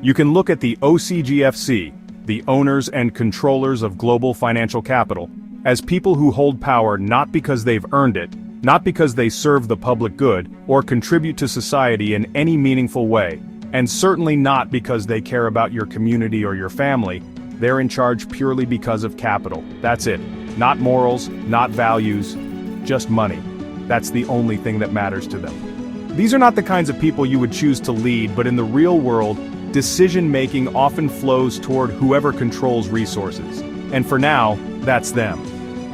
You can look at the OCGFC, the owners and controllers of global financial capital, as people who hold power not because they've earned it, not because they serve the public good or contribute to society in any meaningful way, and certainly not because they care about your community or your family. They're in charge purely because of capital. That's it. Not morals, not values, just money. That's the only thing that matters to them. These are not the kinds of people you would choose to lead, but in the real world, decision-making often flows toward whoever controls resources. And for now, that's them.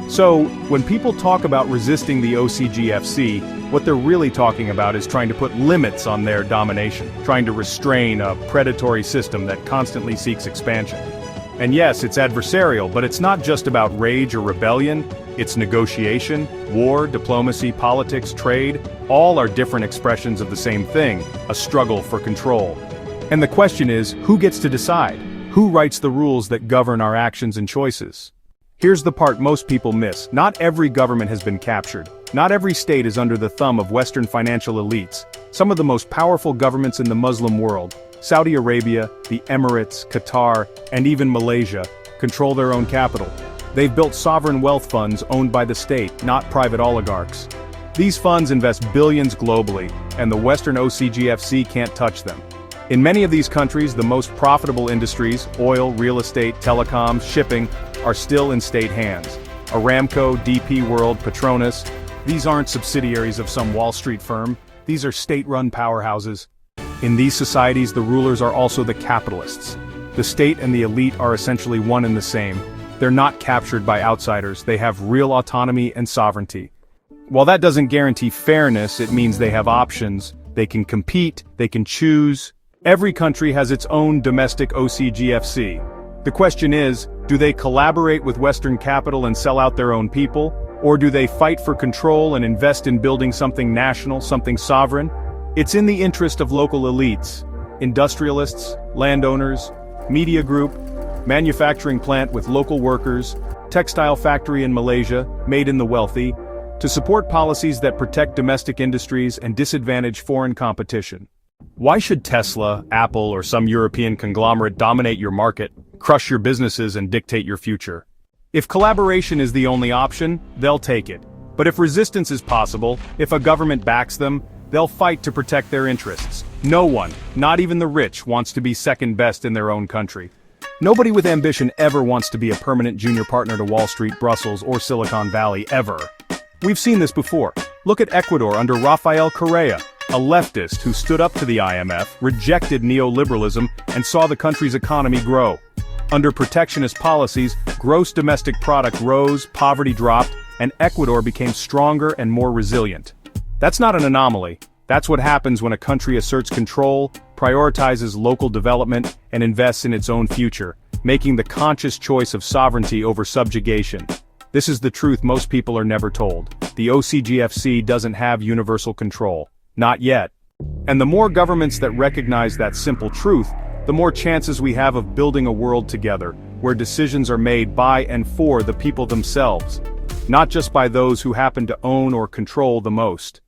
So, when people talk about resisting the OCGFC, what they're really talking about is trying to put limits on their domination, trying to restrain a predatory system that constantly seeks expansion. And yes, it's adversarial, but it's not just about rage or rebellion. It's negotiation, war, diplomacy, politics, trade, all are different expressions of the same thing, a struggle for control. And the question is, who gets to decide? Who writes the rules that govern our actions and choices? Here's the part most people miss. Not every government has been captured. Not every state is under the thumb of Western financial elites. Some of the most powerful governments in the Muslim world, Saudi Arabia, the Emirates, Qatar, and even Malaysia, control their own capital. They've built sovereign wealth funds owned by the state, not private oligarchs. These funds invest billions globally, and the Western OCGFC can't touch them. In many of these countries, the most profitable industries, oil, real estate, telecoms, shipping, are still in state hands. Aramco, DP World, Petronas, these aren't subsidiaries of some Wall Street firm, these are state-run powerhouses. In these societies, the rulers are also the capitalists. The state and the elite are essentially one and the same. They're not captured by outsiders, they have real autonomy and sovereignty. While that doesn't guarantee fairness, it means they have options, they can compete, they can choose. Every country has its own domestic OCGFC. The question is, do they collaborate with Western capital and sell out their own people? Or do they fight for control and invest in building something national, something sovereign? It's in the interest of local elites, industrialists, landowners, media group, manufacturing plant with local workers, textile factory in Malaysia, made in the wealthy, to support policies that protect domestic industries and disadvantage foreign competition. Why should Tesla, Apple, or some European conglomerate dominate your market, crush your businesses, and dictate your future? If collaboration is the only option, they'll take it. But if resistance is possible, if a government backs them, they'll fight to protect their interests. No one, not even the rich, wants to be second best in their own country. Nobody with ambition ever wants to be a permanent junior partner to Wall Street, Brussels, or Silicon Valley, ever. We've seen this before. Look at Ecuador under Rafael Correa, a leftist who stood up to the IMF, rejected neoliberalism, and saw the country's economy grow. Under protectionist policies, gross domestic product rose, poverty dropped, and Ecuador became stronger and more resilient. That's not an anomaly. That's what happens when a country asserts control, prioritizes local development, and invests in its own future, making the conscious choice of sovereignty over subjugation. This is the truth most people are never told. The OCGFC doesn't have universal control. Not yet. And the more governments that recognize that simple truth, the more chances we have of building a world together, where decisions are made by and for the people themselves, not just by those who happen to own or control the most.